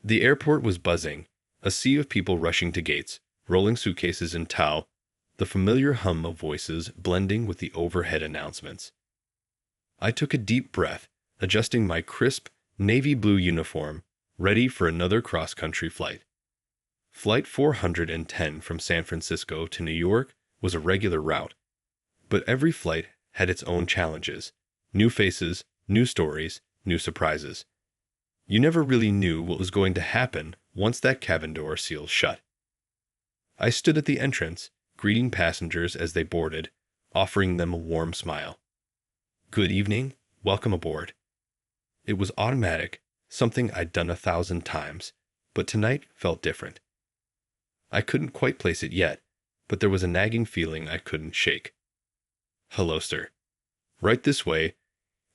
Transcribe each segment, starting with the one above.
The airport was buzzing, a sea of people rushing to gates, rolling suitcases in tow, the familiar hum of voices blending with the overhead announcements. I took a deep breath, adjusting my crisp, navy blue uniform, ready for another cross-country flight. Flight 410 from San Francisco to New York was a regular route, but every flight had its own challenges, new faces, new stories, new surprises. You never really knew what was going to happen once that cabin door sealed shut. I stood at the entrance, greeting passengers as they boarded, offering them a warm smile. "Good evening, welcome aboard." It was automatic, something I'd done 1,000 times, but tonight felt different. I couldn't quite place it yet, but there was a nagging feeling I couldn't shake. "Hello, sir." "Right this way,"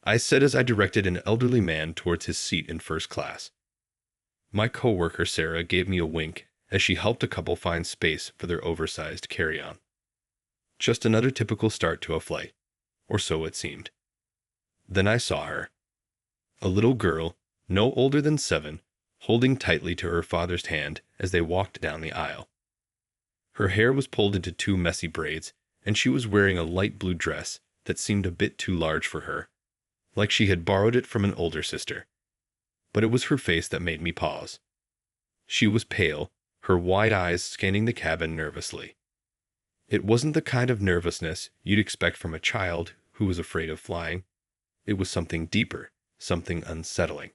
I said as I directed an elderly man towards his seat in first class. My coworker Sarah gave me a wink as she helped a couple find space for their oversized carry-on. Just another typical start to a flight, or so it seemed. Then I saw her. A little girl, no older than 7, holding tightly to her father's hand as they walked down the aisle. Her hair was pulled into 2 messy braids, and she was wearing a light blue dress that seemed a bit too large for her, like she had borrowed it from an older sister. But it was her face that made me pause. She was pale, her wide eyes scanning the cabin nervously. It wasn't the kind of nervousness you'd expect from a child who was afraid of flying. It was something deeper, something unsettling.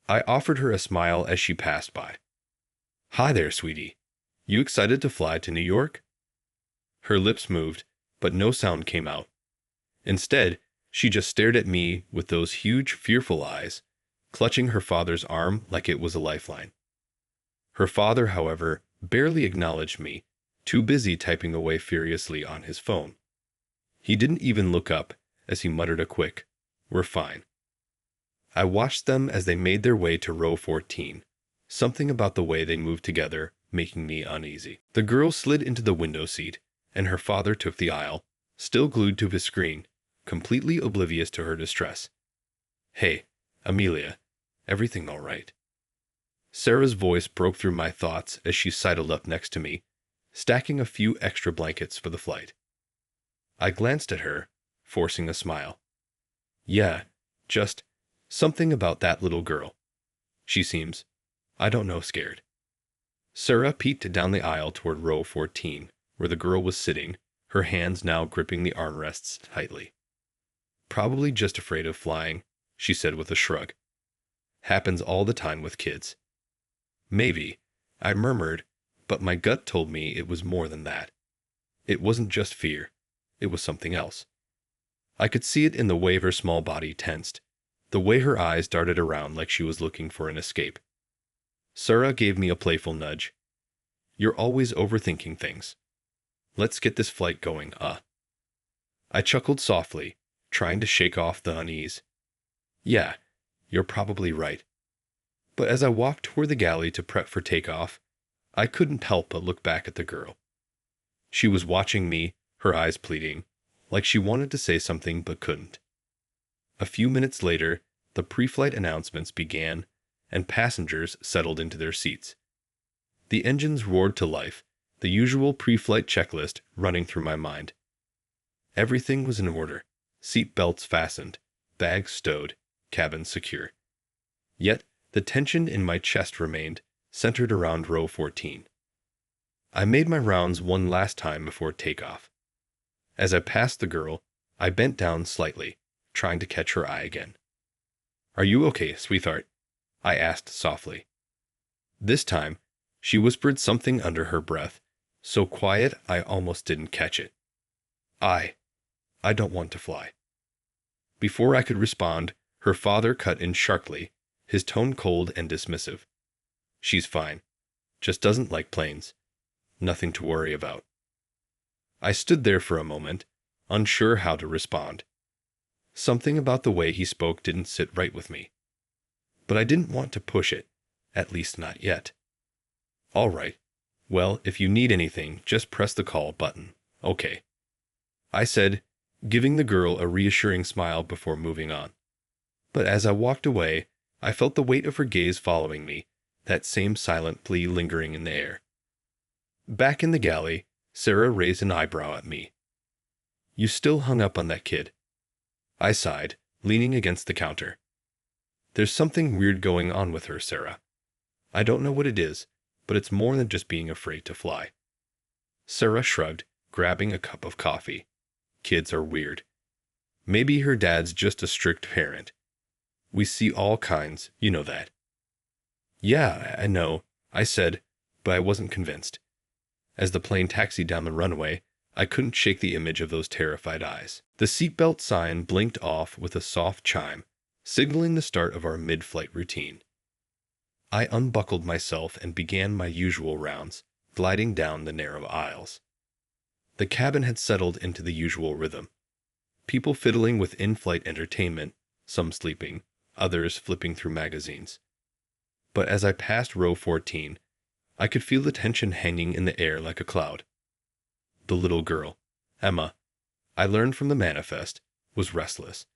I offered her a smile as she passed by. "Hi there, sweetie. You excited to fly to New York?" Her lips moved, but no sound came out. Instead, she just stared at me with those huge, fearful eyes, clutching her father's arm like it was a lifeline. Her father, however, barely acknowledged me, too busy typing away furiously on his phone. He didn't even look up as he muttered a quick, "We're fine." I watched them as they made their way to row 14, something about the way they moved together making me uneasy. The girl slid into the window seat, and her father took the aisle, still glued to his screen, completely oblivious to her distress. "Hey, Amelia, everything all right?" Sarah's voice broke through my thoughts as she sidled up next to me, stacking a few extra blankets for the flight. I glanced at her, forcing a smile. "Yeah, just something about that little girl. She seems, I don't know, scared." Sarah peeked down the aisle toward row 14, where the girl was sitting, her hands now gripping the armrests tightly. "Probably just afraid of flying," she said with a shrug. "Happens all the time with kids." "Maybe," I murmured, but my gut told me it was more than that. It wasn't just fear. It was something else. I could see it in the way her small body tensed, the way her eyes darted around like she was looking for an escape. Sarah gave me a playful nudge. "You're always overthinking things. Let's get this flight going, I chuckled softly, trying to shake off the unease. "Yeah, you're probably right." But as I walked toward the galley to prep for takeoff, I couldn't help but look back at the girl. She was watching me, her eyes pleading, like she wanted to say something but couldn't. A few minutes later, the pre-flight announcements began, and passengers settled into their seats. The engines roared to life, the usual pre-flight checklist running through my mind. Everything was in order, seat belts fastened, bags stowed, cabin secure. Yet, the tension in my chest remained, centered around row 14. I made my rounds one last time before takeoff. As I passed the girl, I bent down slightly, trying to catch her eye again. "Are you okay, sweetheart?" I asked softly. This time, she whispered something under her breath, so quiet I almost didn't catch it. I don't want to fly." Before I could respond, her father cut in sharply, his tone cold and dismissive. "She's fine. Just doesn't like planes. Nothing to worry about." I stood there for a moment, unsure how to respond. Something about the way he spoke didn't sit right with me. But I didn't want to push it, at least not yet. "All right. Well, if you need anything, just press the call button, okay?" I said, giving the girl a reassuring smile before moving on. But as I walked away, I felt the weight of her gaze following me, that same silent plea lingering in the air. Back in the galley, Sarah raised an eyebrow at me. "You still hung up on that kid?" I sighed, leaning against the counter. "There's something weird going on with her, Sarah. I don't know what it is, but it's more than just being afraid to fly." Sarah shrugged, grabbing a cup of coffee. "Kids are weird. Maybe her dad's just a strict parent. We see all kinds, you know that." "Yeah, I know," I said, but I wasn't convinced. As the plane taxied down the runway, I couldn't shake the image of those terrified eyes. The seatbelt sign blinked off with a soft chime, signaling the start of our mid-flight routine. I unbuckled myself and began my usual rounds, gliding down the narrow aisles. The cabin had settled into the usual rhythm. People fiddling with in-flight entertainment, some sleeping, others flipping through magazines. But as I passed row 14, I could feel the tension hanging in the air like a cloud. The little girl, Emma, I learned from the manifest, was restless.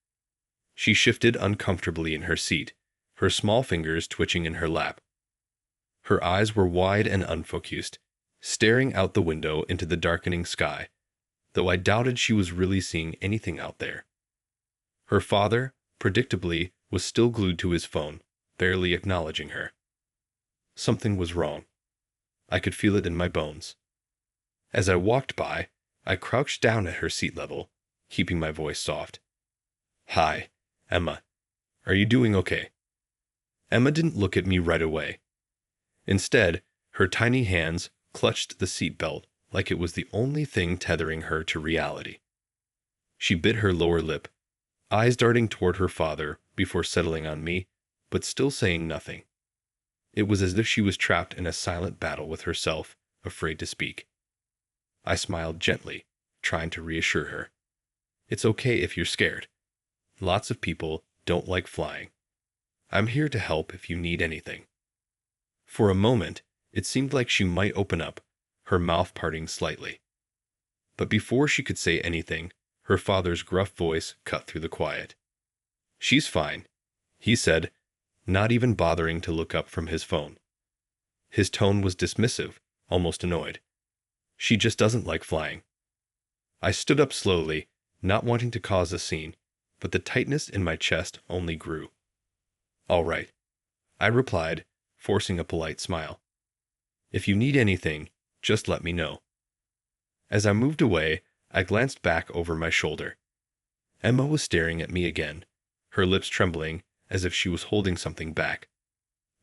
She shifted uncomfortably in her seat, her small fingers twitching in her lap. Her eyes were wide and unfocused, staring out the window into the darkening sky, though I doubted she was really seeing anything out there. Her father, predictably, was still glued to his phone, barely acknowledging her. Something was wrong. I could feel it in my bones. As I walked by, I crouched down at her seat level, keeping my voice soft. "Hi, Emma. Are you doing okay?" Emma didn't look at me right away. Instead, her tiny hands clutched the seat belt like it was the only thing tethering her to reality. She bit her lower lip, eyes darting toward her father before settling on me, but still saying nothing. It was as if she was trapped in a silent battle with herself, afraid to speak. I smiled gently, trying to reassure her. "It's okay if you're scared. Lots of people don't like flying. I'm here to help if you need anything." For a moment, it seemed like she might open up, her mouth parting slightly. But before she could say anything, her father's gruff voice cut through the quiet. "She's fine," he said, not even bothering to look up from his phone. His tone was dismissive, almost annoyed. "She just doesn't like flying." I stood up slowly, not wanting to cause a scene, but the tightness in my chest only grew. "All right," I replied, forcing a polite smile. "If you need anything, just let me know." As I moved away, I glanced back over my shoulder. Emma was staring at me again, her lips trembling as if she was holding something back.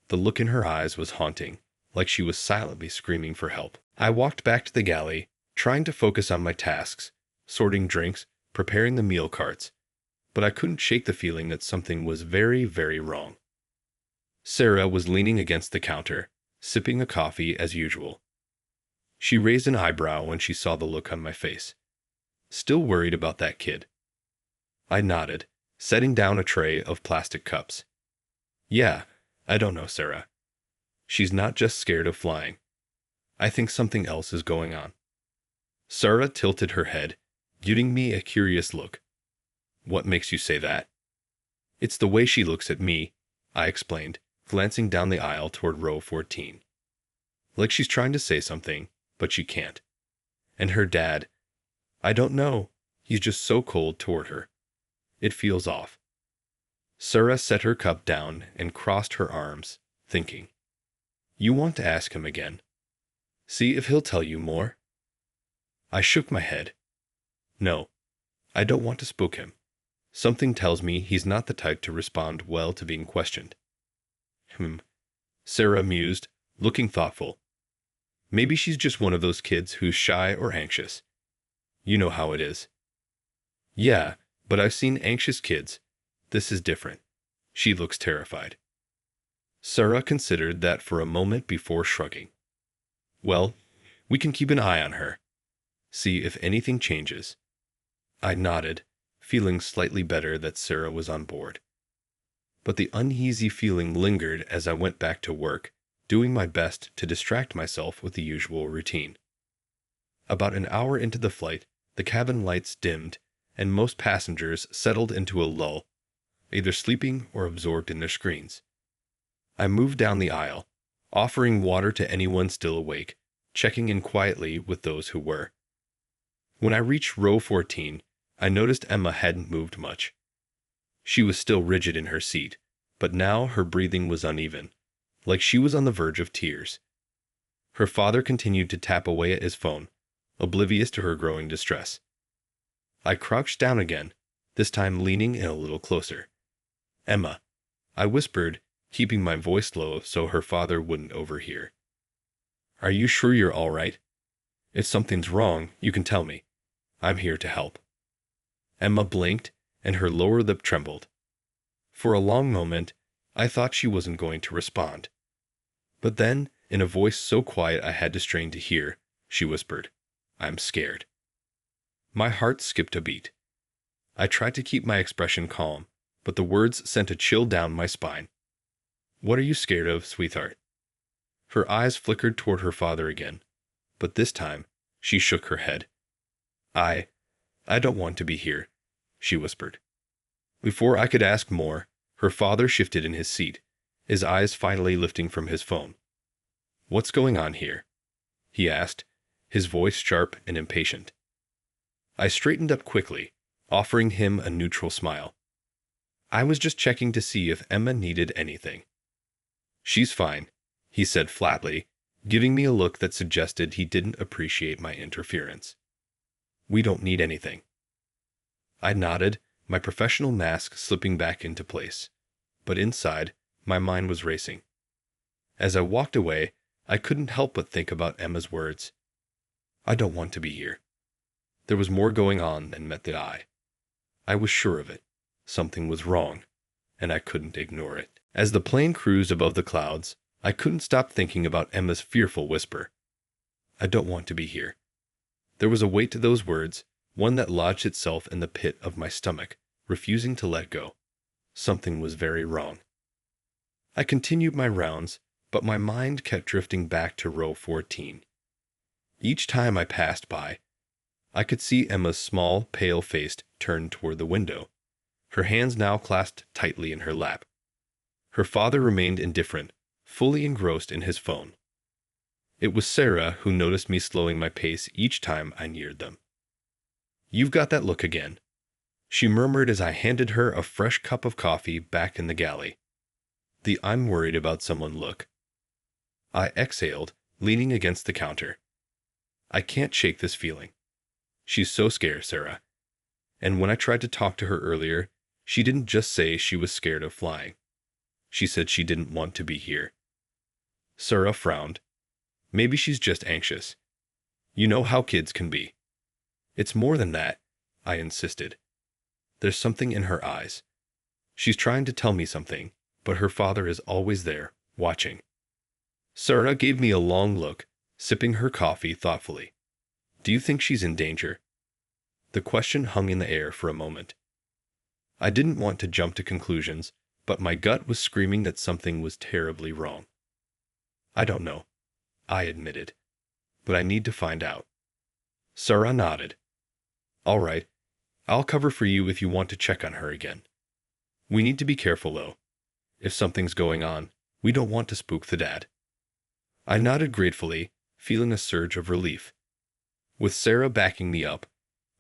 The look in her eyes was haunting, like she was silently screaming for help. I walked back to the galley, trying to focus on my tasks, sorting drinks, preparing the meal carts, but I couldn't shake the feeling that something was very, very wrong. Sarah was leaning against the counter, sipping a coffee as usual. She raised an eyebrow when she saw the look on my face. "Still worried about that kid?" I nodded, setting down a tray of plastic cups. "Yeah, I don't know, Sarah. She's not just scared of flying. I think something else is going on." Sarah tilted her head, giving me a curious look. "What makes you say that?" "It's the way she looks at me," I explained, glancing down the aisle toward row 14. "Like she's trying to say something, but she can't. And her dad, I don't know, he's just so cold toward her. It feels off." Sarah set her cup down and crossed her arms, thinking. "You want to ask him again. See if he'll tell you more?" I shook my head. "No, I don't want to spook him. Something tells me he's not the type to respond well to being questioned." Sarah mused, looking thoughtful. "Maybe she's just one of those kids who's shy or anxious. You know how it is." "Yeah, but I've seen anxious kids. This is different. She looks terrified." Sarah considered that for a moment before shrugging. "Well, we can keep an eye on her. See if anything changes." I nodded, feeling slightly better that Sarah was on board. But the uneasy feeling lingered as I went back to work, doing my best to distract myself with the usual routine. About an hour into the flight, the cabin lights dimmed, and most passengers settled into a lull, either sleeping or absorbed in their screens. I moved down the aisle, offering water to anyone still awake, checking in quietly with those who were. When I reached row 14, I noticed Emma hadn't moved much. She was still rigid in her seat, but now her breathing was uneven, like she was on the verge of tears. Her father continued to tap away at his phone, oblivious to her growing distress. I crouched down again, this time leaning in a little closer. "Emma," I whispered, keeping my voice low so her father wouldn't overhear. "Are you sure you're all right? If something's wrong, you can tell me. I'm here to help." Emma blinked, and her lower lip trembled. For a long moment, I thought she wasn't going to respond. But then, in a voice so quiet I had to strain to hear, she whispered, "I'm scared." My heart skipped a beat. I tried to keep my expression calm, but the words sent a chill down my spine. "What are you scared of, sweetheart?" Her eyes flickered toward her father again, but this time, she shook her head. I don't want to be here," she whispered. Before I could ask more, her father shifted in his seat, his eyes finally lifting from his phone. "What's going on here?" he asked, his voice sharp and impatient. I straightened up quickly, offering him a neutral smile. "I was just checking to see if Emma needed anything." "She's fine," he said flatly, giving me a look that suggested he didn't appreciate my interference. "We don't need anything." I nodded, my professional mask slipping back into place, but inside, my mind was racing. As I walked away, I couldn't help but think about Emma's words. "I don't want to be here." There was more going on than met the eye. I was sure of it. Something was wrong, and I couldn't ignore it. As the plane cruised above the clouds, I couldn't stop thinking about Emma's fearful whisper. "I don't want to be here." There was a weight to those words, one that lodged itself in the pit of my stomach, refusing to let go. Something was very wrong. I continued my rounds, but my mind kept drifting back to row 14. Each time I passed by, I could see Emma's small, pale face turned toward the window, her hands now clasped tightly in her lap. Her father remained indifferent, fully engrossed in his phone. It was Sarah who noticed me slowing my pace each time I neared them. "You've got that look again," she murmured as I handed her a fresh cup of coffee back in the galley. The "I'm worried about someone" look. I exhaled, leaning against the counter. I can't shake this feeling. She's so scared, Sarah. And when I tried to talk to her earlier, she didn't just say she was scared of flying. She said she didn't want to be here. Sarah frowned. "Maybe she's just anxious. You know how kids can be." "It's more than that," I insisted. "There's something in her eyes. She's trying to tell me something, but her father is always there, watching." Sarah gave me a long look, sipping her coffee thoughtfully. "Do you think she's in danger?" The question hung in the air for a moment. I didn't want to jump to conclusions, but my gut was screaming that something was terribly wrong. "I don't know," I admitted, "but I need to find out." Sarah nodded. "All right, I'll cover for you if you want to check on her again. We need to be careful, though. If something's going on, we don't want to spook the dad." I nodded gratefully, feeling a surge of relief. With Sarah backing me up,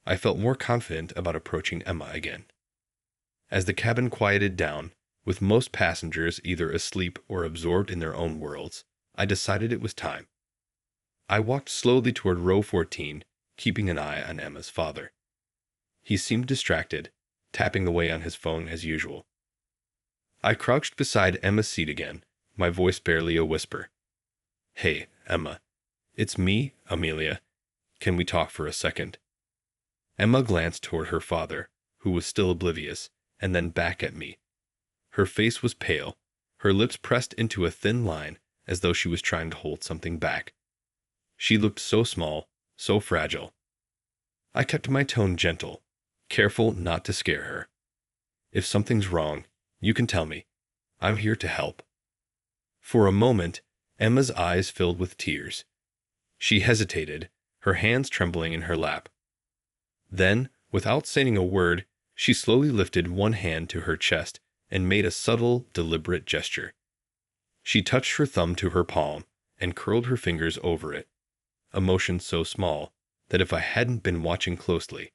I felt more confident about approaching Emma again. As the cabin quieted down, with most passengers either asleep or absorbed in their own worlds, I decided it was time. I walked slowly toward row 14, keeping an eye on Emma's father. He seemed distracted, tapping away on his phone as usual. I crouched beside Emma's seat again, my voice barely a whisper. "Hey, Emma. It's me, Amelia. Can we talk for a second?" Emma glanced toward her father, who was still oblivious, and then back at me. Her face was pale, her lips pressed into a thin line as though she was trying to hold something back. She looked so small, so fragile. I kept my tone gentle, careful not to scare her. "If something's wrong, you can tell me. I'm here to help." For a moment, Emma's eyes filled with tears. She hesitated, her hands trembling in her lap. Then, without saying a word, she slowly lifted one hand to her chest and made a subtle, deliberate gesture. She touched her thumb to her palm and curled her fingers over it, a motion so small that if I hadn't been watching closely,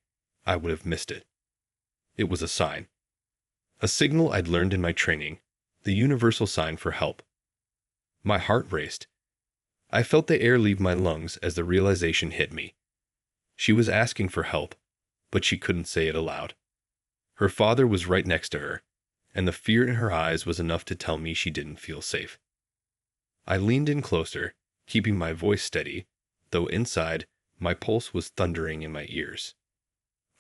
I would have missed it. It was a sign. A signal I'd learned in my training, the universal sign for help. My heart raced. I felt the air leave my lungs as the realization hit me. She was asking for help, but she couldn't say it aloud. Her father was right next to her, and the fear in her eyes was enough to tell me she didn't feel safe. I leaned in closer, keeping my voice steady, though inside, my pulse was thundering in my ears.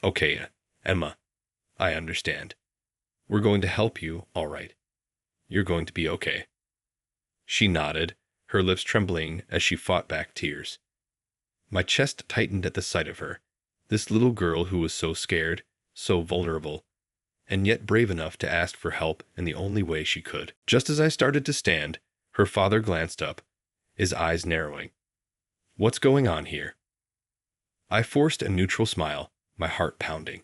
Okay, Emma, I understand. We're going to help you, all right. You're going to be okay. She nodded, her lips trembling as she fought back tears. My chest tightened at the sight of her, this little girl who was so scared, so vulnerable, and yet brave enough to ask for help in the only way she could. Just as I started to stand, her father glanced up, his eyes narrowing. What's going on here? I forced a neutral smile, my heart pounding.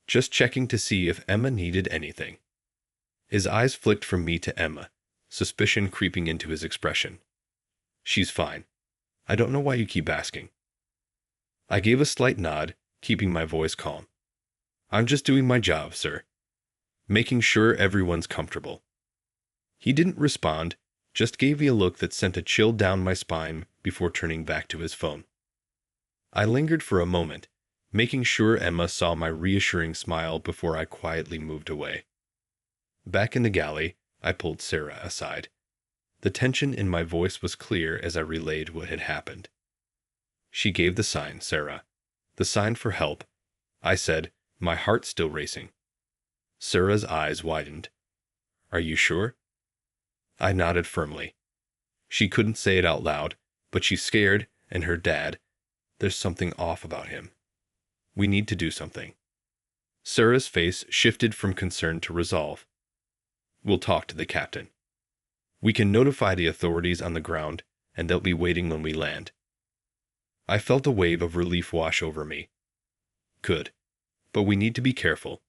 Just checking to see if Emma needed anything. His eyes flicked from me to Emma, suspicion creeping into his expression. She's fine. I don't know why you keep asking. I gave a slight nod, keeping my voice calm. I'm just doing my job, sir. Making sure everyone's comfortable. He didn't respond, just gave me a look that sent a chill down my spine before turning back to his phone. I lingered for a moment, making sure Emma saw my reassuring smile before I quietly moved away. Back in the galley, I pulled Sarah aside. The tension in my voice was clear as I relayed what had happened. She gave the sign, Sarah. The sign for help, I said, my heart still racing. Sarah's eyes widened. Are you sure? I nodded firmly. She couldn't say it out loud, but she's scared, and her dad, there's something off about him. We need to do something. Sarah's face shifted from concern to resolve. We'll talk to the captain. We can notify the authorities on the ground, and they'll be waiting when we land. I felt a wave of relief wash over me. Good. But we need to be careful.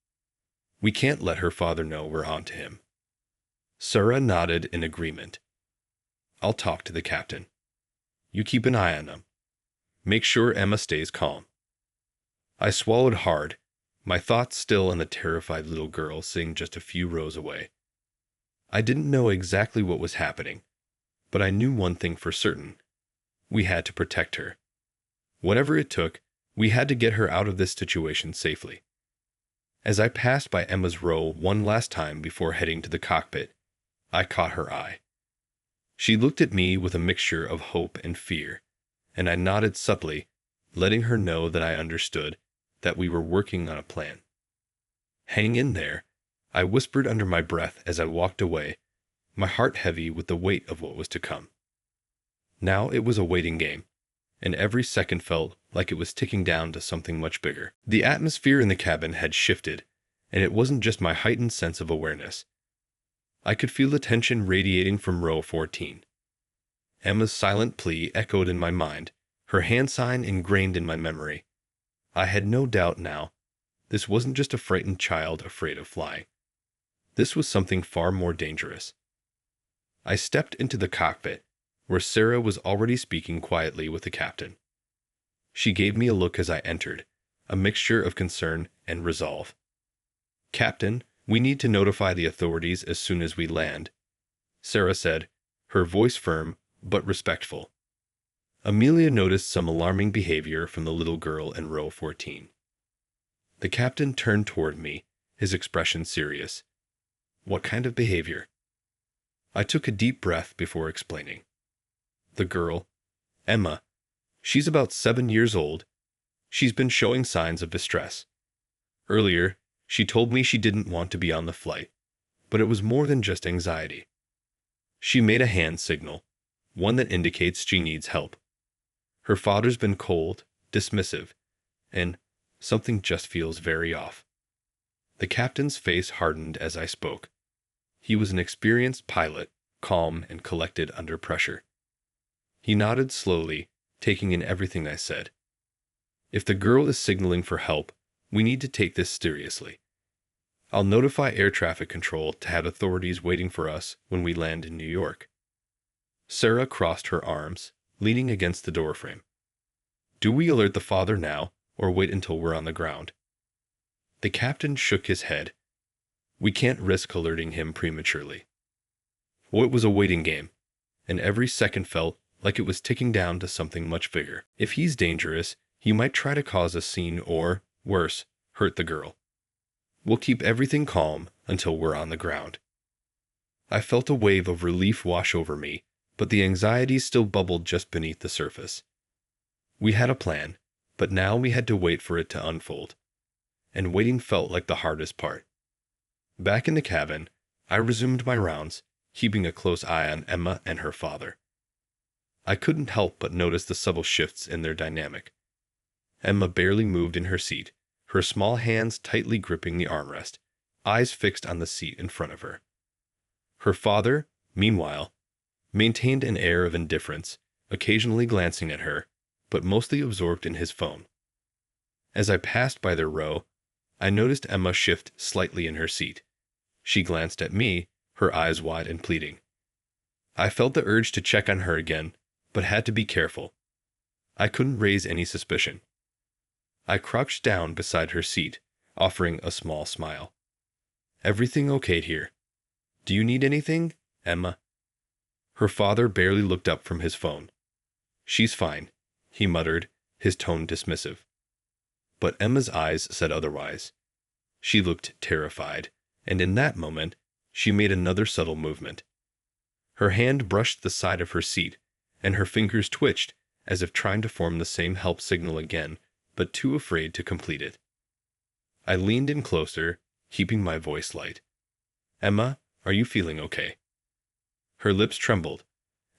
We can't let her father know we're on to him. Sarah nodded in agreement. I'll talk to the captain. You keep an eye on him. Make sure Emma stays calm. I swallowed hard, my thoughts still on the terrified little girl sitting just a few rows away. I didn't know exactly what was happening, but I knew one thing for certain. We had to protect her. Whatever it took, we had to get her out of this situation safely. As I passed by Emma's row one last time before heading to the cockpit, I caught her eye. She looked at me with a mixture of hope and fear, and I nodded subtly, letting her know that I understood, that we were working on a plan. Hang in there, I whispered under my breath as I walked away, my heart heavy with the weight of what was to come. Now it was a waiting game, and every second felt like it was ticking down to something much bigger. The atmosphere in the cabin had shifted, and it wasn't just my heightened sense of awareness. I could feel the tension radiating from row 14. Emma's silent plea echoed in my mind, her hand sign ingrained in my memory. I had no doubt now. This wasn't just a frightened child afraid of flying. This was something far more dangerous. I stepped into the cockpit, where Sarah was already speaking quietly with the captain. She gave me a look as I entered, a mixture of concern and resolve. Captain, we need to notify the authorities as soon as we land, Sarah said, her voice firm but respectful. Amelia noticed some alarming behavior from the little girl in row 14. The captain turned toward me, his expression serious. What kind of behavior? I took a deep breath before explaining. The girl, Emma, she's about 7 years old. She's been showing signs of distress. Earlier, she told me she didn't want to be on the flight, but it was more than just anxiety. She made a hand signal, one that indicates she needs help. Her father's been cold, dismissive, and something just feels very off. The captain's face hardened as I spoke. He was an experienced pilot, calm and collected under pressure. He nodded slowly, taking in everything I said. If the girl is signaling for help, we need to take this seriously. I'll notify air traffic control to have authorities waiting for us when we land in New York. Sarah crossed her arms, leaning against the doorframe. Do we alert the father now, or wait until we're on the ground? The captain shook his head. We can't risk alerting him prematurely. It was a waiting game, and every second felt like it was ticking down to something much bigger. If he's dangerous, he might try to cause a scene or, worse, hurt the girl. We'll keep everything calm until we're on the ground. I felt a wave of relief wash over me, but the anxiety still bubbled just beneath the surface. We had a plan, but now we had to wait for it to unfold. And waiting felt like the hardest part. Back in the cabin, I resumed my rounds, keeping a close eye on Emma and her father. I couldn't help but notice the subtle shifts in their dynamic. Emma barely moved in her seat, her small hands tightly gripping the armrest, eyes fixed on the seat in front of her. Her father, meanwhile, maintained an air of indifference, occasionally glancing at her, but mostly absorbed in his phone. As I passed by their row, I noticed Emma shift slightly in her seat. She glanced at me, her eyes wide and pleading. I felt the urge to check on her again, but had to be careful. I couldn't raise any suspicion. I crouched down beside her seat, offering a small smile. Everything okay here? Do you need anything, Emma? Her father barely looked up from his phone. She's fine, he muttered, his tone dismissive. But Emma's eyes said otherwise. She looked terrified, and in that moment, she made another subtle movement. Her hand brushed the side of her seat, and her fingers twitched as if trying to form the same help signal again, but too afraid to complete it. I leaned in closer, keeping my voice light. Emma, are you feeling okay? Her lips trembled,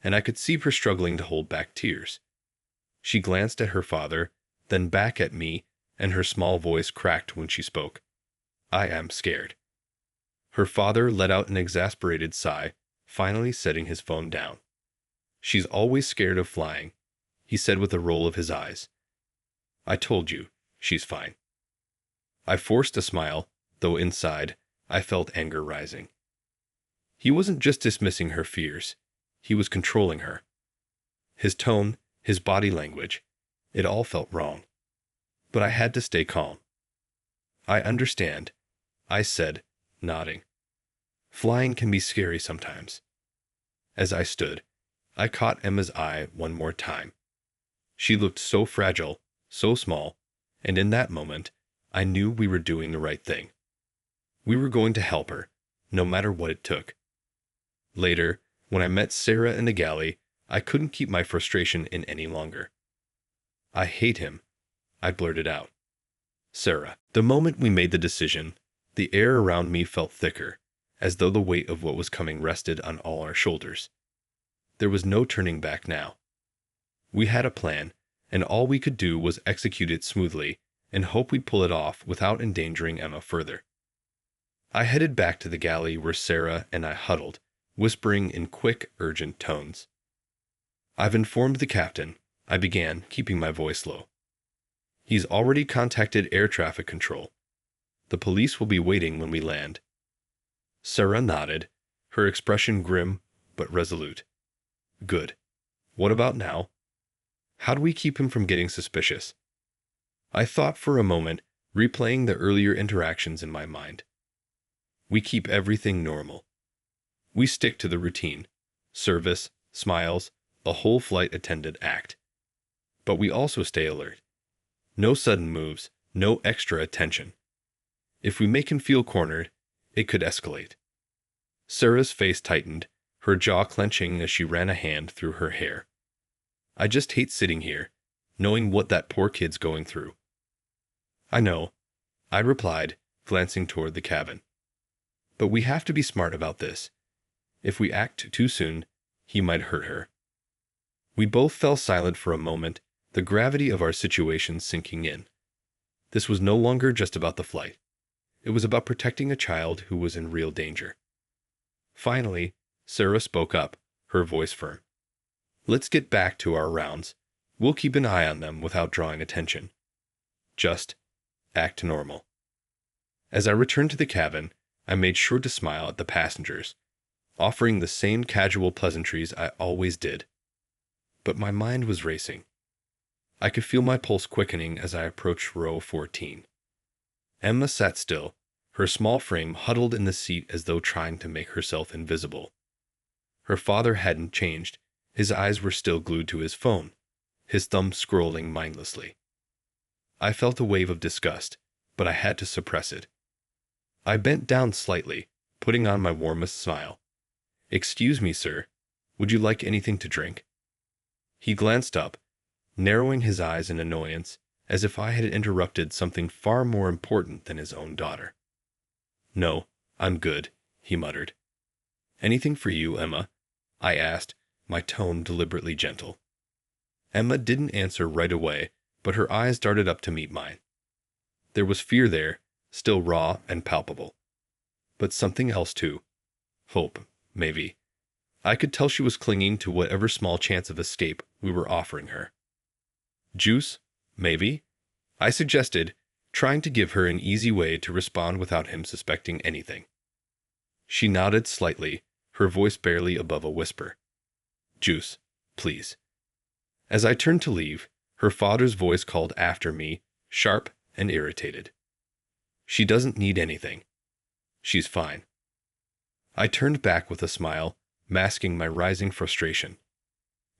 and I could see her struggling to hold back tears. She glanced at her father, then back at me, and her small voice cracked when she spoke. I am scared. Her father let out an exasperated sigh, finally setting his phone down. She's always scared of flying, he said with a roll of his eyes. I told you, she's fine. I forced a smile, though inside, I felt anger rising. He wasn't just dismissing her fears, he was controlling her. His tone, his body language, it all felt wrong. But I had to stay calm. I understand, I said, nodding. Flying can be scary sometimes. As I stood, I caught Emma's eye one more time. She looked so fragile, so small, and in that moment, I knew we were doing the right thing. We were going to help her, no matter what it took. Later, when I met Sarah in the galley, I couldn't keep my frustration in any longer. I hate him, I blurted out. Sarah. The moment we made the decision, the air around me felt thicker, as though the weight of what was coming rested on all our shoulders. There was no turning back now. We had a plan, and all we could do was execute it smoothly and hope we'd pull it off without endangering Emma further. I headed back to the galley where Sarah and I huddled, whispering in quick, urgent tones. I've informed the captain, I began, keeping my voice low. He's already contacted air traffic control. The police will be waiting when we land. Sarah nodded, her expression grim but resolute. Good. What about now? How do we keep him from getting suspicious? I thought for a moment, replaying the earlier interactions in my mind. We keep everything normal. We stick to the routine. Service, smiles, the whole flight attendant act. But we also stay alert. No sudden moves, no extra attention. If we make him feel cornered, it could escalate. Sarah's face tightened, her jaw clenching as she ran a hand through her hair. I just hate sitting here, knowing what that poor kid's going through. I know, I replied, glancing toward the cabin. But we have to be smart about this. If we act too soon, he might hurt her. We both fell silent for a moment, the gravity of our situation sinking in. This was no longer just about the flight. It was about protecting a child who was in real danger. Finally, Sarah spoke up, her voice firm. Let's get back to our rounds. We'll keep an eye on them without drawing attention. Just act normal. As I returned to the cabin, I made sure to smile at the passengers, offering the same casual pleasantries I always did. But my mind was racing. I could feel my pulse quickening as I approached row 14. Emma sat still, her small frame huddled in the seat as though trying to make herself invisible. Her father hadn't changed. His eyes were still glued to his phone, his thumb scrolling mindlessly. I felt a wave of disgust, but I had to suppress it. I bent down slightly, putting on my warmest smile. "Excuse me, sir. Would you like anything to drink?" He glanced up, narrowing his eyes in annoyance, as if I had interrupted something far more important than his own daughter. "No, I'm good," he muttered. "Anything for you, Emma?" I asked, my tone deliberately gentle. Emma didn't answer right away, but her eyes darted up to meet mine. There was fear there, still raw and palpable. But something else too. Hope, maybe. I could tell she was clinging to whatever small chance of escape we were offering her. "Juice, maybe?" I suggested, trying to give her an easy way to respond without him suspecting anything. She nodded slightly, her voice barely above a whisper. "Juice, please." As I turned to leave, her father's voice called after me, sharp and irritated. "She doesn't need anything. She's fine." I turned back with a smile, masking my rising frustration.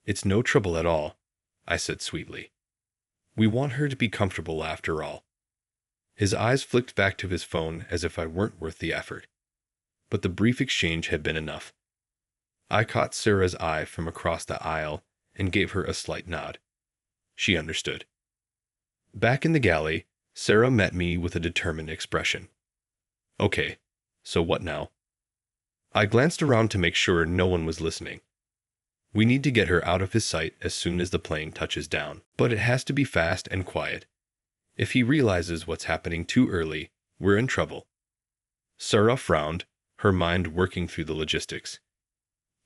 "It's no trouble at all," I said sweetly. "We want her to be comfortable after all." His eyes flicked back to his phone as if I weren't worth the effort. But the brief exchange had been enough. I caught Sarah's eye from across the aisle and gave her a slight nod. She understood. Back in the galley, Sarah met me with a determined expression. "Okay, so what now?" I glanced around to make sure no one was listening. "We need to get her out of his sight as soon as the plane touches down, but it has to be fast and quiet. If he realizes what's happening too early, we're in trouble." Sarah frowned, her mind working through the logistics.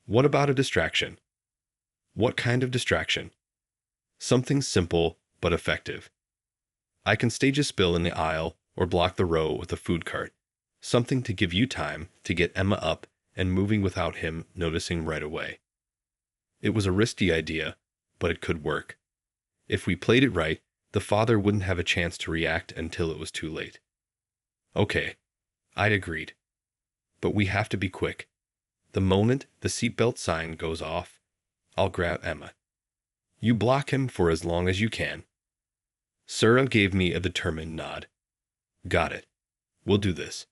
"What about a distraction?" "What kind of distraction?" "Something simple but effective. I can stage a spill in the aisle or block the row with a food cart. Something to give you time to get Emma up and moving without him noticing right away." It was a risky idea, but it could work. If we played it right, the father wouldn't have a chance to react until it was too late. "Okay," I'd agreed. "But we have to be quick. The moment the seatbelt sign goes off, I'll grab Emma. You block him for as long as you can." Sarah gave me a determined nod. "Got it. We'll do this."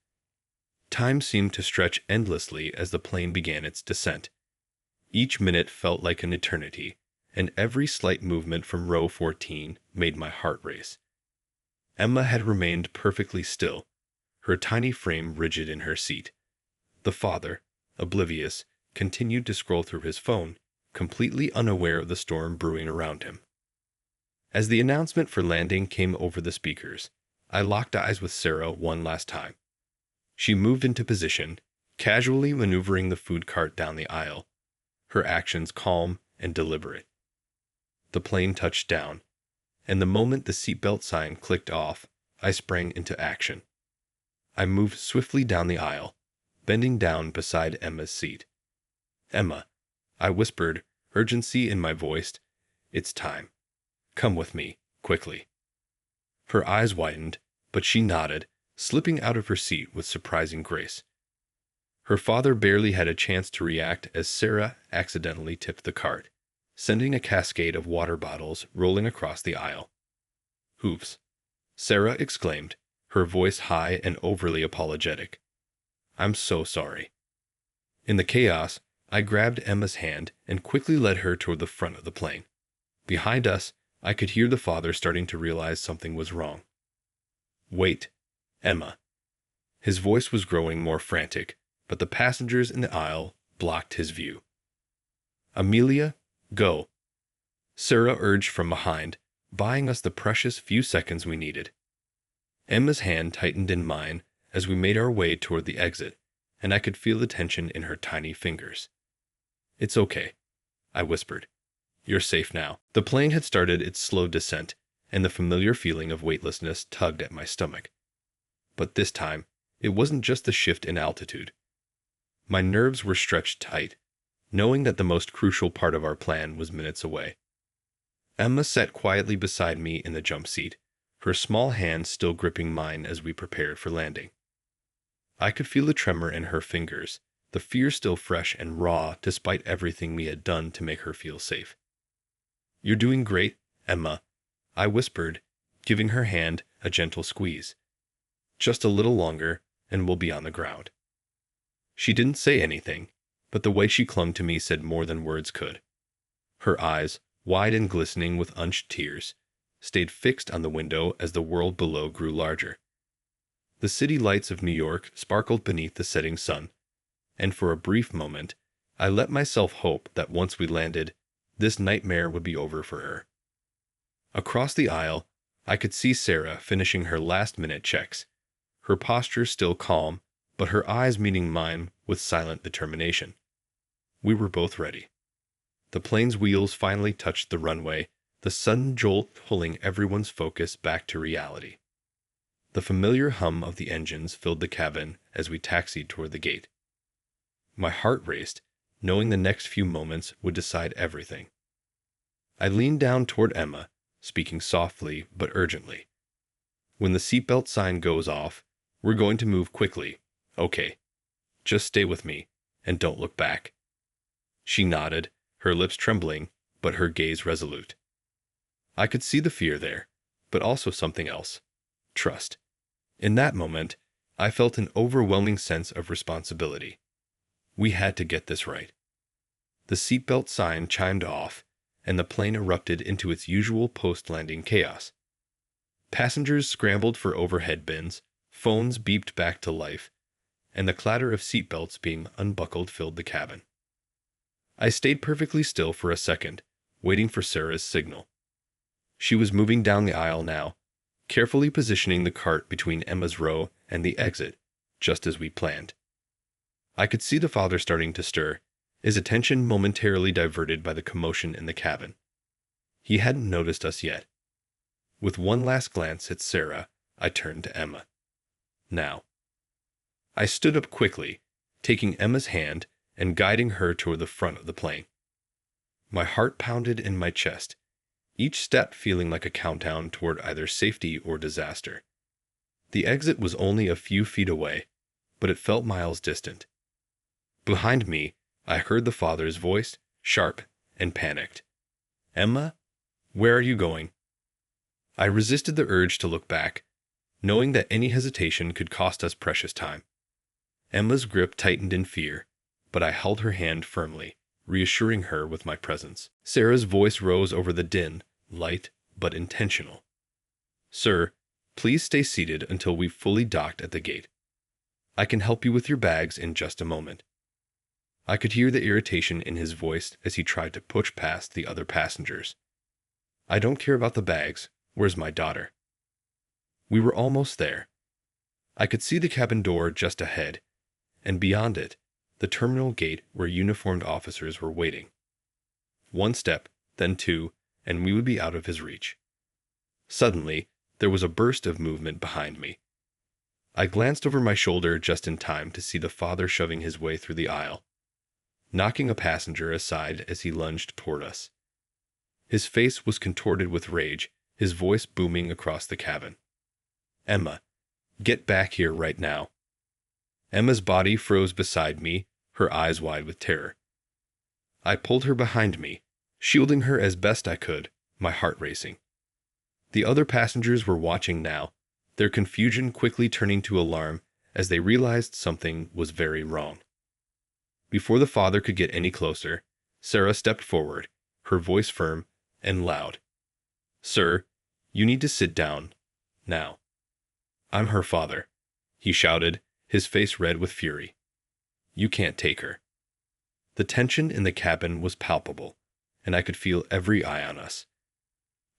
Time seemed to stretch endlessly as the plane began its descent. Each minute felt like an eternity, and every slight movement from row 14 made my heart race. Emma had remained perfectly still, her tiny frame rigid in her seat. The father, oblivious, continued to scroll through his phone, completely unaware of the storm brewing around him. As the announcement for landing came over the speakers, I locked eyes with Sarah one last time. She moved into position, casually maneuvering the food cart down the aisle, her actions calm and deliberate. The plane touched down, and the moment the seatbelt sign clicked off, I sprang into action. I moved swiftly down the aisle, bending down beside Emma's seat. "Emma," I whispered, urgency in my voice, "it's time. Come with me, quickly." Her eyes widened, but she nodded, slipping out of her seat with surprising grace. Her father barely had a chance to react as Sarah accidentally tipped the cart, sending a cascade of water bottles rolling across the aisle. "Oops," Sarah exclaimed, her voice high and overly apologetic. "I'm so sorry." In the chaos, I grabbed Emma's hand and quickly led her toward the front of the plane. Behind us, I could hear the father starting to realize something was wrong. "Wait, Emma." His voice was growing more frantic, but the passengers in the aisle blocked his view. "Amelia, go," Sarah urged from behind, buying us the precious few seconds we needed. Emma's hand tightened in mine as we made our way toward the exit, and I could feel the tension in her tiny fingers. "It's okay," I whispered. "You're safe now." The plane had started its slow descent, and the familiar feeling of weightlessness tugged at my stomach. But this time, it wasn't just the shift in altitude. My nerves were stretched tight, knowing that the most crucial part of our plan was minutes away. Emma sat quietly beside me in the jump seat, her small hand still gripping mine as we prepared for landing. I could feel the tremor in her fingers, the fear still fresh and raw despite everything we had done to make her feel safe. "You're doing great, Emma," I whispered, giving her hand a gentle squeeze. "Just a little longer, and we'll be on the ground." She didn't say anything, but the way she clung to me said more than words could. Her eyes, wide and glistening with unshed tears, stayed fixed on the window as the world below grew larger. The city lights of New York sparkled beneath the setting sun, and for a brief moment, I let myself hope that once we landed, this nightmare would be over for her. Across the aisle, I could see Sarah finishing her last-minute checks, her posture still calm, but her eyes meeting mine with silent determination. We were both ready. The plane's wheels finally touched the runway, the sudden jolt pulling everyone's focus back to reality. The familiar hum of the engines filled the cabin as we taxied toward the gate. My heart raced, knowing the next few moments would decide everything. I leaned down toward Emma, speaking softly but urgently. "When the seatbelt sign goes off, we're going to move quickly, okay? Just stay with me, and don't look back." She nodded, her lips trembling, but her gaze resolute. I could see the fear there, but also something else: trust. In that moment, I felt an overwhelming sense of responsibility. We had to get this right. The seatbelt sign chimed off, and the plane erupted into its usual post-landing chaos. Passengers scrambled for overhead bins, phones beeped back to life, and the clatter of seatbelts being unbuckled filled the cabin. I stayed perfectly still for a second, waiting for Sarah's signal. She was moving down the aisle now, carefully positioning the cart between Emma's row and the exit, just as we planned. I could see the father starting to stir, his attention momentarily diverted by the commotion in the cabin. He hadn't noticed us yet. With one last glance at Sarah, I turned to Emma. "Now." I stood up quickly, taking Emma's hand and guiding her toward the front of the plane. My heart pounded in my chest, each step feeling like a countdown toward either safety or disaster. The exit was only a few feet away, but it felt miles distant. Behind me, I heard the father's voice, sharp and panicked. "Emma, where are you going?" I resisted the urge to look back, knowing that any hesitation could cost us precious time. Emma's grip tightened in fear, but I held her hand firmly, reassuring her with my presence. Sarah's voice rose over the din, light but intentional. "Sir, please stay seated until we've fully docked at the gate. I can help you with your bags in just a moment." I could hear the irritation in his voice as he tried to push past the other passengers. "I don't care about the bags. Where's my daughter?" We were almost there. I could see the cabin door just ahead, and beyond it, the terminal gate where uniformed officers were waiting. One step, then two, and we would be out of his reach. Suddenly, there was a burst of movement behind me. I glanced over my shoulder just in time to see the father shoving his way through the aisle, knocking a passenger aside as he lunged toward us. His face was contorted with rage, his voice booming across the cabin. "Emma, get back here right now." Emma's body froze beside me, her eyes wide with terror. I pulled her behind me, shielding her as best I could, my heart racing. The other passengers were watching now, their confusion quickly turning to alarm as they realized something was very wrong. Before the father could get any closer, Sarah stepped forward, her voice firm and loud. "Sir, you need to sit down, now." "I'm her father," he shouted, his face red with fury. "You can't take her." The tension in the cabin was palpable, and I could feel every eye on us.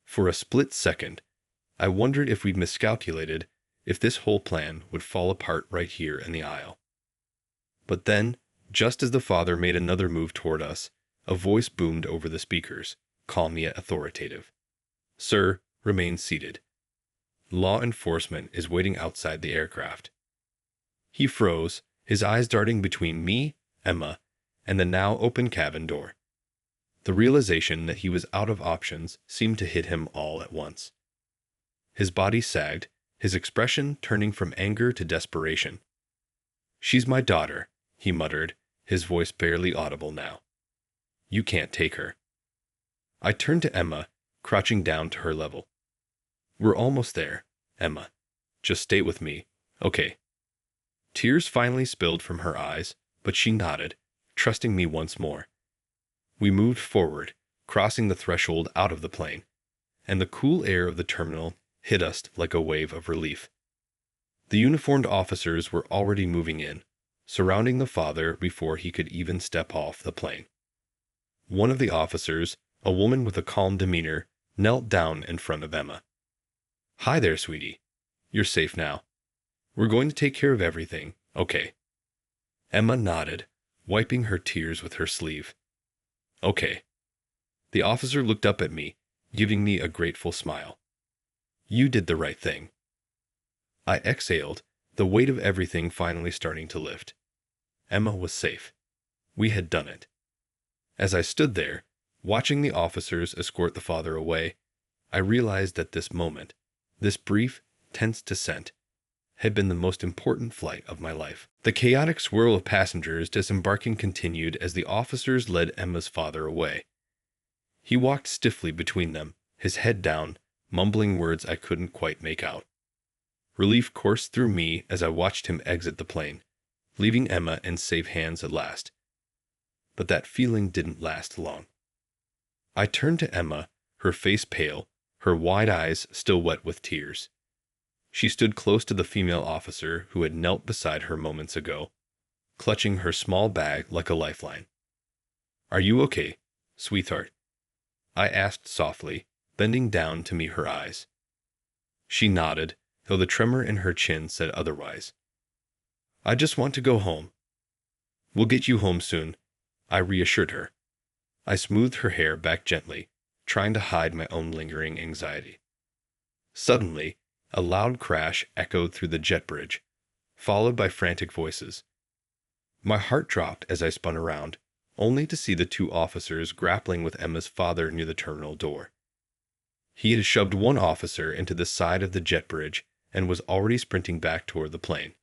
For a split second, I wondered if we'd miscalculated, if this whole plan would fall apart right here in the aisle. But then, just as the father made another move toward us, a voice boomed over the speakers, calm yet authoritative. "Sir, remain seated." Law enforcement is waiting outside the aircraft. He froze, his eyes darting between me, Emma, and the now open cabin door. The realization that he was out of options seemed to hit him all at once. His body sagged, his expression turning from anger to desperation. "She's my daughter," he muttered, his voice barely audible now. "You can't take her." I turned to Emma, crouching down to her level. "We're almost there, Emma. Just stay with me, okay?" Tears finally spilled from her eyes, but she nodded, trusting me once more. We moved forward, crossing the threshold out of the plane, and the cool air of the terminal hit us like a wave of relief. The uniformed officers were already moving in, surrounding the father before he could even step off the plane. One of the officers, a woman with a calm demeanor, knelt down in front of Emma. "Hi there, sweetie. You're safe now. We're going to take care of everything, okay?" Emma nodded, wiping her tears with her sleeve. "Okay." The officer looked up at me, giving me a grateful smile. "You did the right thing." I exhaled, the weight of everything finally starting to lift. Emma was safe. We had done it. As I stood there, watching the officers escort the father away, I realized that this moment, this brief, tense descent, had been the most important flight of my life. The chaotic swirl of passengers disembarking continued as the officers led Emma's father away. He walked stiffly between them, his head down, mumbling words I couldn't quite make out. Relief coursed through me as I watched him exit the plane, leaving Emma in safe hands at last. But that feeling didn't last long. I turned to Emma, her face pale, her wide eyes still wet with tears. She stood close to the female officer who had knelt beside her moments ago, clutching her small bag like a lifeline. "Are you okay, sweetheart?" I asked softly, bending down to meet her eyes. She nodded, though the tremor in her chin said otherwise. "I just want to go home." "We'll get you home soon," I reassured her. I smoothed her hair back gently, trying to hide my own lingering anxiety. Suddenly, a loud crash echoed through the jet bridge, followed by frantic voices. My heart dropped as I spun around, only to see the two officers grappling with Emma's father near the terminal door. He had shoved one officer into the side of the jet bridge and was already sprinting back toward the plane.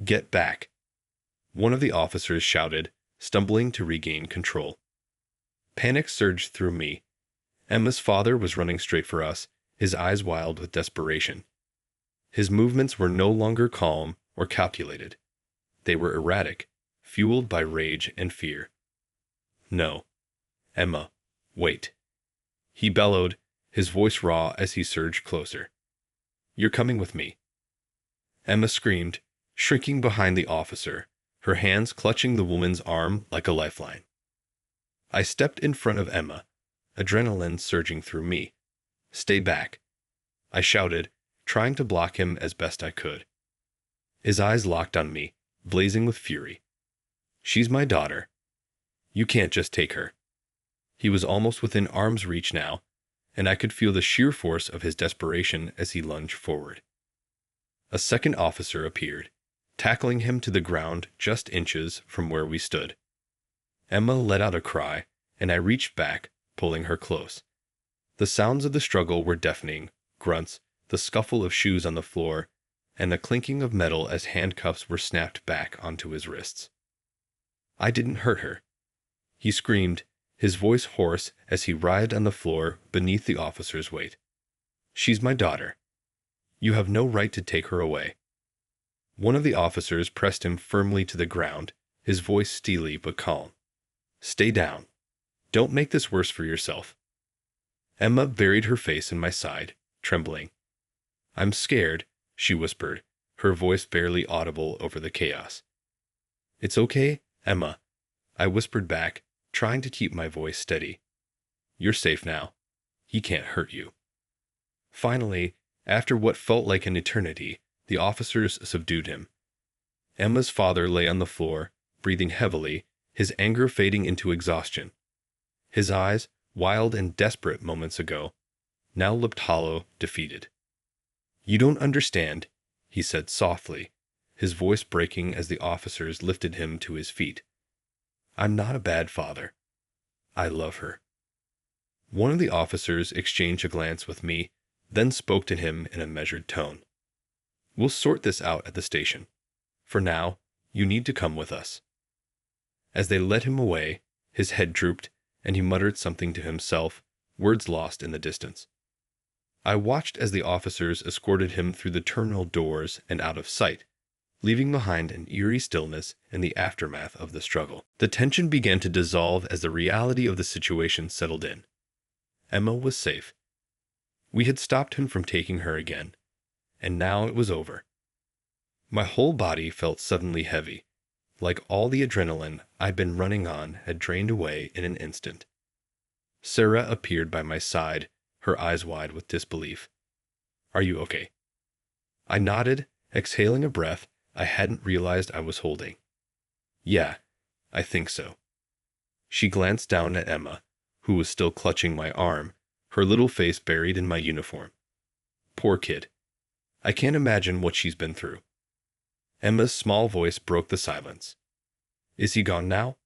"Get back!" one of the officers shouted, stumbling to regain control. Panic surged through me. Emma's father was running straight for us, his eyes wild with desperation. His movements were no longer calm or calculated. They were erratic, fueled by rage and fear. "No. Emma, wait." He bellowed, his voice raw as he surged closer. "You're coming with me." Emma screamed, shrinking behind the officer, her hands clutching the woman's arm like a lifeline. I stepped in front of Emma, adrenaline surging through me. "Stay back," I shouted, trying to block him as best I could. His eyes locked on me, blazing with fury. "She's my daughter. You can't just take her." He was almost within arm's reach now, and I could feel the sheer force of his desperation as he lunged forward. A second officer appeared, tackling him to the ground just inches from where we stood. Emma let out a cry, and I reached back, pulling her close. The sounds of the struggle were deafening, grunts, the scuffle of shoes on the floor, and the clinking of metal as handcuffs were snapped back onto his wrists. "I didn't hurt her," he screamed, his voice hoarse as he writhed on the floor beneath the officer's weight. "She's my daughter. You have no right to take her away." One of the officers pressed him firmly to the ground, his voice steely but calm. "Stay down. Don't make this worse for yourself." Emma buried her face in my side, trembling. "I'm scared," she whispered, her voice barely audible over the chaos. "It's okay, Emma," I whispered back, trying to keep my voice steady. "You're safe now. He can't hurt you." Finally, after what felt like an eternity, the officers subdued him. Emma's father lay on the floor, breathing heavily, his anger fading into exhaustion. His eyes, wild and desperate moments ago, now looked hollow, defeated. "You don't understand," he said softly, his voice breaking as the officers lifted him to his feet. "I'm not a bad father. I love her." One of the officers exchanged a glance with me, then spoke to him in a measured tone. "We'll sort this out at the station. For now, you need to come with us." As they led him away, his head drooped, and he muttered something to himself, words lost in the distance. I watched as the officers escorted him through the terminal doors and out of sight, leaving behind an eerie stillness in the aftermath of the struggle. The tension began to dissolve as the reality of the situation settled in. Emma was safe. We had stopped him from taking her again, and now it was over. My whole body felt suddenly heavy, like all the adrenaline I'd been running on had drained away in an instant. Sarah appeared by my side, her eyes wide with disbelief. "Are you okay?" I nodded, exhaling a breath I hadn't realized I was holding. "Yeah, I think so." She glanced down at Emma, who was still clutching my arm, her little face buried in my uniform. "Poor kid. I can't imagine what she's been through." Emma's small voice broke the silence. "Is he gone now?"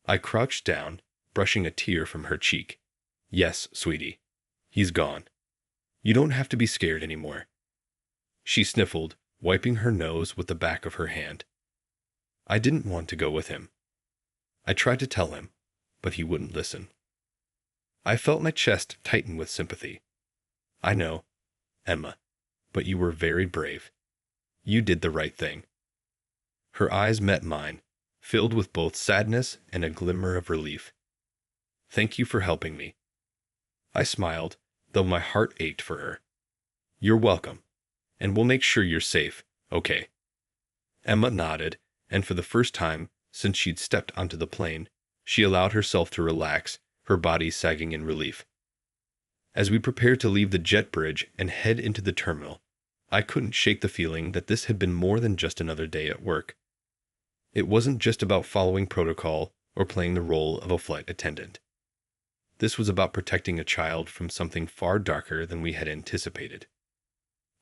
I crouched down, brushing a tear from her cheek. "Yes, sweetie. He's gone. You don't have to be scared anymore." She sniffled, wiping her nose with the back of her hand. "I didn't want to go with him. I tried to tell him, but he wouldn't listen." I felt my chest tighten with sympathy. "I know, Emma, but you were very brave. You did the right thing." Her eyes met mine, filled with both sadness and a glimmer of relief. "Thank you for helping me." I smiled, though my heart ached for her. "You're welcome, and we'll make sure you're safe, okay?" Emma nodded, and for the first time since she'd stepped onto the plane, she allowed herself to relax, her body sagging in relief. As we prepared to leave the jet bridge and head into the terminal, I couldn't shake the feeling that this had been more than just another day at work. It wasn't just about following protocol or playing the role of a flight attendant. This was about protecting a child from something far darker than we had anticipated.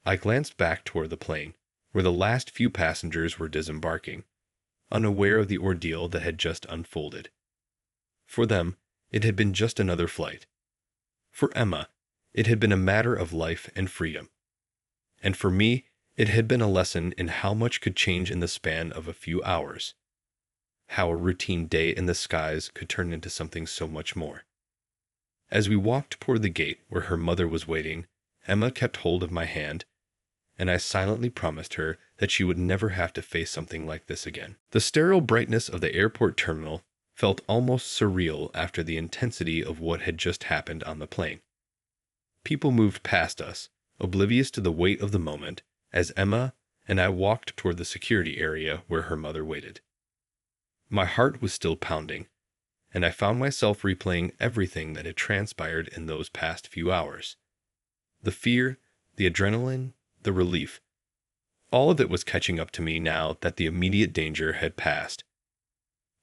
I glanced back toward the plane, where the last few passengers were disembarking, unaware of the ordeal that had just unfolded. For them, it had been just another flight. For Emma, it had been a matter of life and freedom. And for me, it had been a lesson in how much could change in the span of a few hours. How a routine day in the skies could turn into something so much more. As we walked toward the gate where her mother was waiting, Emma kept hold of my hand, and I silently promised her that she would never have to face something like this again. The sterile brightness of the airport terminal felt almost surreal after the intensity of what had just happened on the plane. People moved past us, oblivious to the weight of the moment, as Emma and I walked toward the security area where her mother waited. My heart was still pounding, and I found myself replaying everything that had transpired in those past few hours. The fear, the adrenaline, the relief. All of it was catching up to me now that the immediate danger had passed.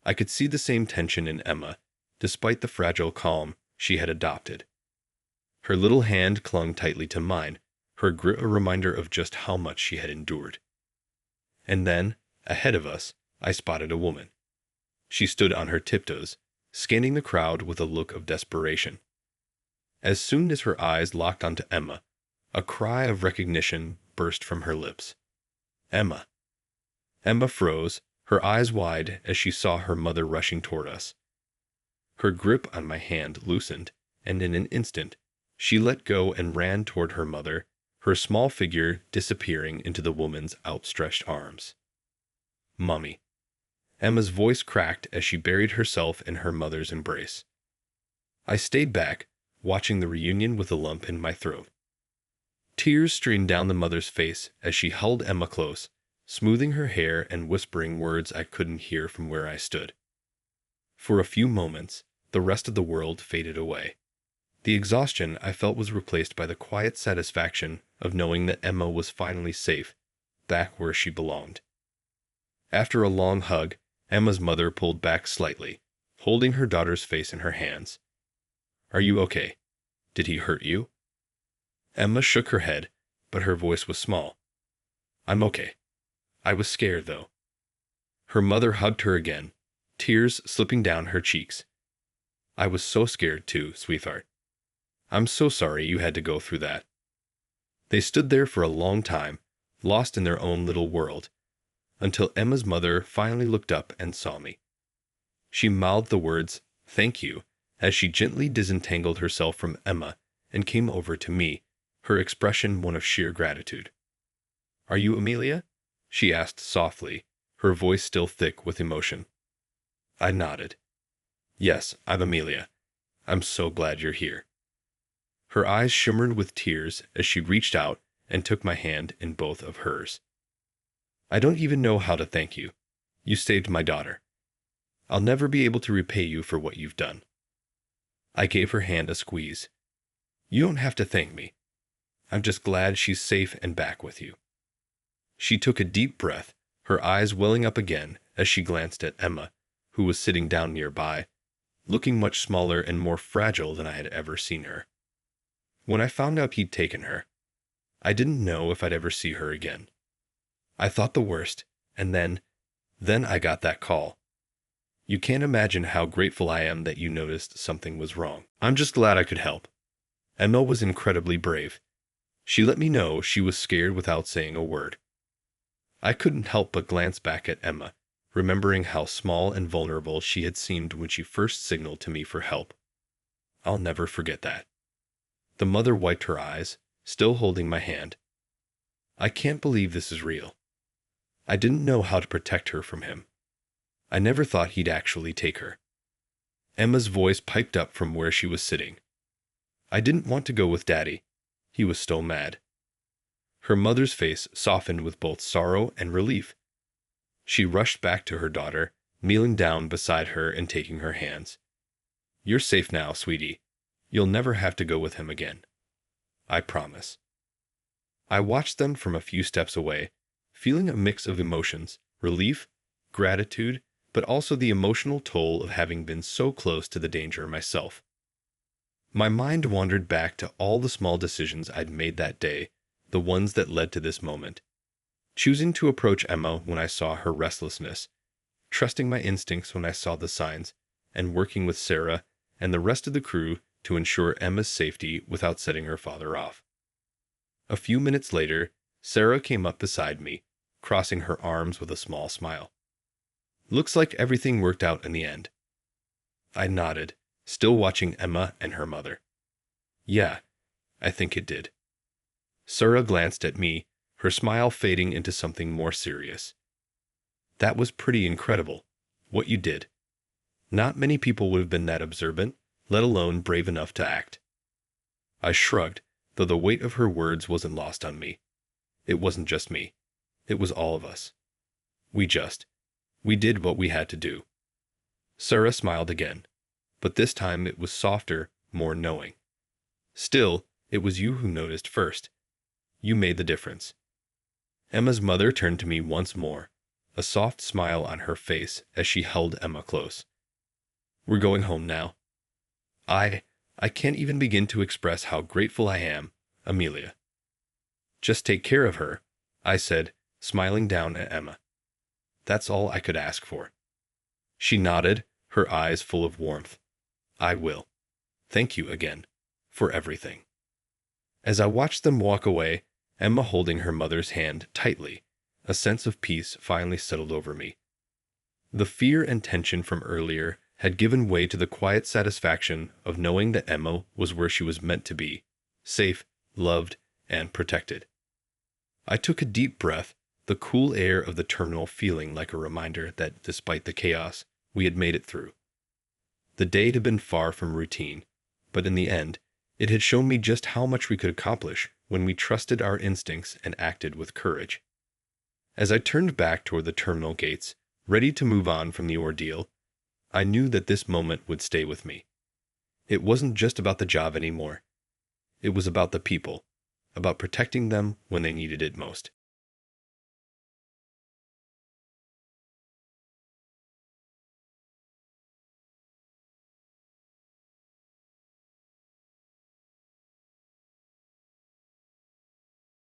I could see the same tension in Emma, despite the fragile calm she had adopted. Her little hand clung tightly to mine, her grip a reminder of just how much she had endured. And then, ahead of us, I spotted a woman. She stood on her tiptoes, scanning the crowd with a look of desperation. As soon as her eyes locked onto Emma, a cry of recognition burst from her lips. "Emma!" Emma froze, her eyes wide as she saw her mother rushing toward us. Her grip on my hand loosened, and in an instant, she let go and ran toward her mother, her small figure disappearing into the woman's outstretched arms. "Mommy." Emma's voice cracked as she buried herself in her mother's embrace. I stayed back, watching the reunion with a lump in my throat. Tears streamed down the mother's face as she held Emma close, smoothing her hair and whispering words I couldn't hear from where I stood. For a few moments, the rest of the world faded away. The exhaustion I felt was replaced by the quiet satisfaction of knowing that Emma was finally safe, back where she belonged. After a long hug, Emma's mother pulled back slightly, holding her daughter's face in her hands. "Are you okay? Did he hurt you?" Emma shook her head, but her voice was small. I'm okay. I was scared, though. Her mother hugged her again, tears slipping down her cheeks. I was so scared too, sweetheart. I'm so sorry you had to go through that. They stood there for a long time, lost in their own little world, until Emma's mother finally looked up and saw me. She mouthed the words, "Thank you," as she gently disentangled herself from Emma and came over to me, her expression one of sheer gratitude. "Are you Amelia?" she asked softly, her voice still thick with emotion. I nodded. "Yes, I'm Amelia. I'm so glad you're here." Her eyes shimmered with tears as she reached out and took my hand in both of hers. "I don't even know how to thank you. You saved my daughter. I'll never be able to repay you for what you've done." I gave her hand a squeeze. "You don't have to thank me. I'm just glad she's safe and back with you." She took a deep breath, her eyes welling up again as she glanced at Emma, who was sitting down nearby, looking much smaller and more fragile than I had ever seen her. When I found out he'd taken her, I didn't know if I'd ever see her again. I thought the worst, and then I got that call. You can't imagine how grateful I am that you noticed something was wrong. I'm just glad I could help. Emma was incredibly brave. She let me know she was scared without saying a word. I couldn't help but glance back at Emma, remembering how small and vulnerable she had seemed when she first signaled to me for help. I'll never forget that. The mother wiped her eyes, still holding my hand. "I can't believe this is real. I didn't know how to protect her from him. I never thought he'd actually take her." Emma's voice piped up from where she was sitting. "I didn't want to go with Daddy. He was so mad." Her mother's face softened with both sorrow and relief. She rushed back to her daughter, kneeling down beside her and taking her hands. "You're safe now, sweetie. You'll never have to go with him again. I promise." I watched them from a few steps away, feeling a mix of emotions, relief, gratitude, but also the emotional toll of having been so close to the danger myself. My mind wandered back to all the small decisions I'd made that day, the ones that led to this moment. Choosing to approach Emma when I saw her restlessness, trusting my instincts when I saw the signs, and working with Sarah and the rest of the crew to ensure Emma's safety without setting her father off. A few minutes later, Sarah came up beside me, crossing her arms with a small smile. "Looks like everything worked out in the end." I nodded, still watching Emma and her mother. "Yeah, I think it did." Sarah glanced at me, her smile fading into something more serious. "That was pretty incredible, what you did. Not many people would have been that observant, let alone brave enough to act." I shrugged, though the weight of her words wasn't lost on me. It wasn't just me. It was all of us. We did what we had to do. Sarah smiled again, but this time it was softer, more knowing. "Still, it was you who noticed first. You made the difference." Emma's mother turned to me once more, a soft smile on her face as she held Emma close. "We're going home now. I can't even begin to express how grateful I am, Amelia." "Just take care of her," I said, smiling down at Emma. That's all I could ask for. She nodded, her eyes full of warmth. "I will. Thank you again. For everything." As I watched them walk away, Emma holding her mother's hand tightly, a sense of peace finally settled over me. The fear and tension from earlier had given way to the quiet satisfaction of knowing that Emma was where she was meant to be, safe, loved, and protected. I took a deep breath, the cool air of the terminal feeling like a reminder that despite the chaos, we had made it through. The day had been far from routine, but in the end, it had shown me just how much we could accomplish when we trusted our instincts and acted with courage. As I turned back toward the terminal gates, ready to move on from the ordeal, I knew that this moment would stay with me. It wasn't just about the job anymore. It was about the people, about protecting them when they needed it most.